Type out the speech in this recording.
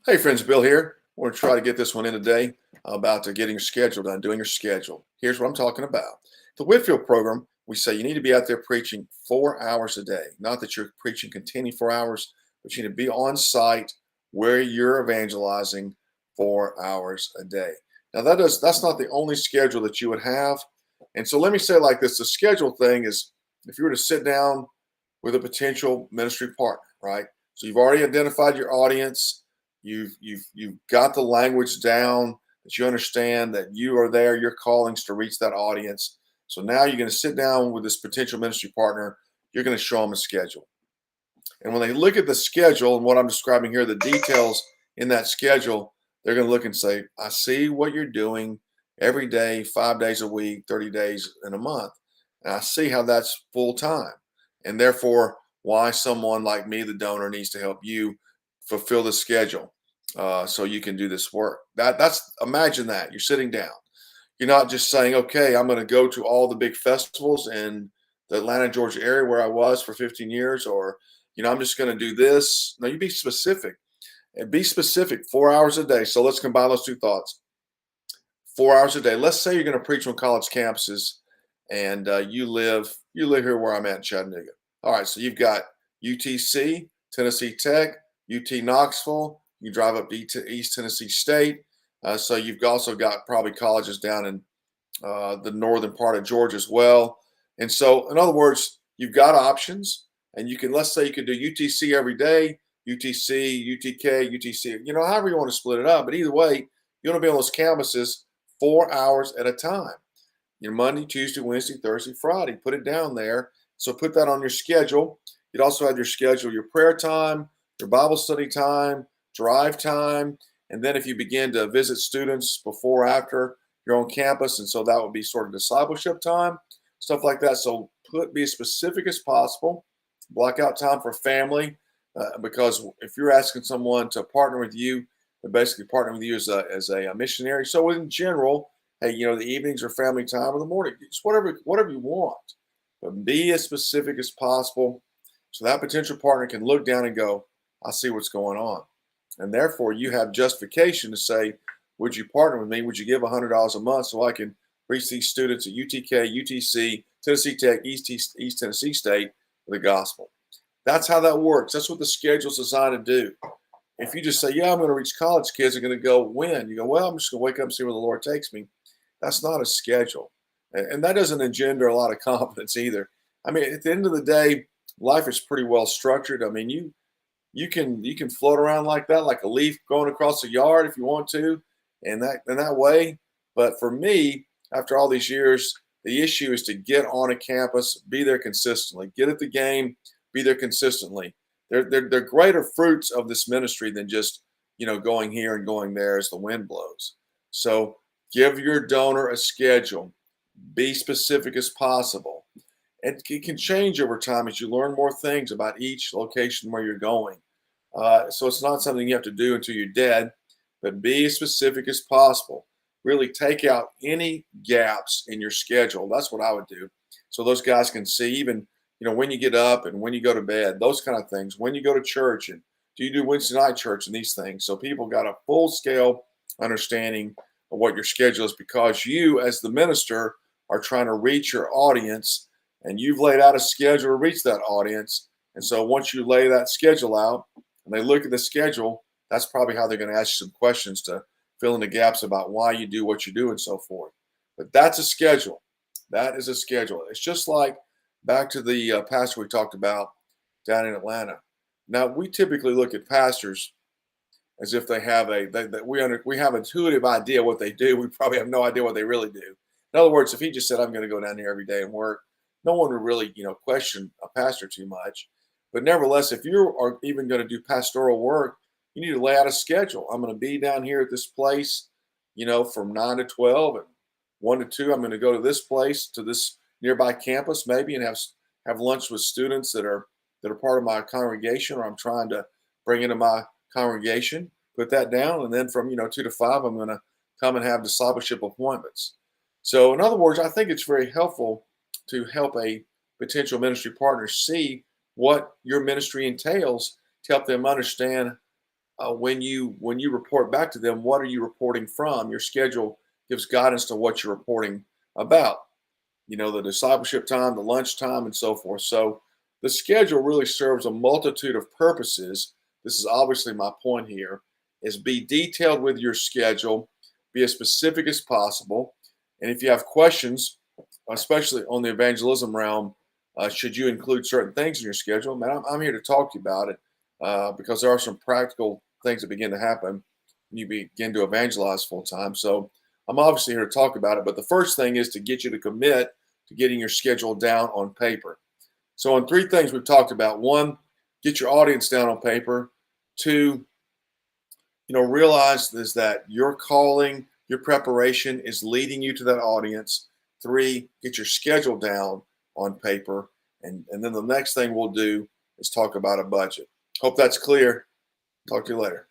Hey friends, Bill here. We're going to try to get this one in today about getting your schedule done, doing your schedule. Here's what I'm talking about. The Whitfield program, we say you need to be out there preaching 4 hours a day. Not that you're preaching continuing 4 hours, but you need to be on site where you're evangelizing 4 hours a day. Now that's not the only schedule that you would have. And so let me say it like this: the schedule thing is if you were to sit down with a potential ministry partner, right? So you've already identified your audience. You've got the language down that you understand that you are there, your callings to reach that audience. So now you're going to sit down with this potential ministry partner. You're going to show them a schedule. And when they look at the schedule and what I'm describing here, the details in that schedule, they're going to look and say, I see what you're doing every day, 5 days a week, 30 days in a month. And I see how that's full time. And therefore, why someone like me, the donor, needs to help you fulfill the schedule so you can do this work. That's imagine that you're sitting down. You're not just saying, okay, I'm going to go to all the big festivals in the Atlanta, Georgia area where I was for 15 years, or I'm just going to do this. No, you be specific and be specific 4 hours a day. So let's combine those two thoughts. 4 hours a day. Let's say you're going to preach on college campuses, and you live here where I'm at in Chattanooga. All right, so you've got UTC, Tennessee Tech, UT Knoxville. You drive up to East Tennessee State. So you've also got probably colleges down in the northern part of Georgia as well. And so, in other words, you've got options, and let's say you could do UTC every day, UTC, UTK, UTC, however you want to split it up. But either way, you want to be on those campuses 4 hours at a time. Monday, Tuesday, Wednesday, Thursday, Friday. Put it down there. So put that on your schedule. You'd also have your schedule, your prayer time, your Bible study time, drive time. And then if you begin to visit students before or after you're on campus, and so that would be sort of discipleship time, stuff like that. So be as specific as possible. Block out time for family, because if you're asking someone to partner with you, they're basically partnering with you as a missionary. So in general, hey, the evenings are family time or the morning. It's whatever you want, but be as specific as possible so that potential partner can look down and go, I see what's going on. And therefore, you have justification to say, would you partner with me? Would you give $100 a month so I can reach these students at UTK, UTC, Tennessee Tech, East Tennessee State with the gospel? That's how that works. That's what the schedule's designed to do. If you just say, yeah, I'm going to reach college kids, they're going to go, when? You go, well, I'm just going to wake up and see where the Lord takes me. That's not a schedule. And that doesn't engender a lot of confidence either. I mean, at the end of the day, life is pretty well structured. I mean, you can float around like that, like a leaf going across the yard if you want to, and that way. But for me, after all these years, the issue is to get on a campus, be there consistently, get at the game, be there consistently. They're greater fruits of this ministry than just going here and going there as the wind blows. So give your donor a schedule. Be specific as possible. And it can change over time as you learn more things about each location where you're going. So it's not something you have to do until you're dead, but be as specific as possible. Really take out any gaps in your schedule. That's what I would do. So those guys can see even, when you get up and when you go to bed, those kind of things, when you go to church, and do you do Wednesday night church and these things. So people got a full scale understanding of what your schedule is, because you as the minister are trying to reach your audience, and you've laid out a schedule to reach that audience. And so once you lay that schedule out and they look at the schedule, that's probably how they're going to ask you some questions to fill in the gaps about why you do what you do and so forth. But that's a schedule. That is a schedule. It's just like back to the pastor we talked about down in Atlanta. Now, we typically look at pastors as if they have we have an intuitive idea what they do. We probably have no idea what they really do. In other words, if he just said, I'm going to go down here every day and work, no one would really, question a pastor too much. But nevertheless, if you are even going to do pastoral work, you need to lay out a schedule. I'm going to be down here at this place, from 9 to 12, and 1 to 2. I'm going to go to this place, to this nearby campus, maybe, and have lunch with students that are part of my congregation, or I'm trying to bring into my congregation. Put that down, and then from 2 to 5, I'm going to come and have discipleship appointments. So, in other words, I think it's very helpful to help a potential ministry partner see what your ministry entails, to help them understand when you report back to them, what are you reporting from? Your schedule gives guidance to what you're reporting about. The discipleship time, the lunch time, and so forth. So the schedule really serves a multitude of purposes. This is obviously my point here, is be detailed with your schedule, be as specific as possible. And if you have questions, especially on the evangelism realm, should you include certain things in your schedule? Man, I'm here to talk to you about it because there are some practical things that begin to happen when you begin to evangelize full time. So I'm obviously here to talk about it. But the first thing is to get you to commit to getting your schedule down on paper. So on three things we've talked about: one, get your audience down on paper; two, realize is that your calling, your preparation is leading you to that audience; three, get your schedule down on paper; and then the next thing we'll do is talk about a budget. Hope that's clear. Talk to you later.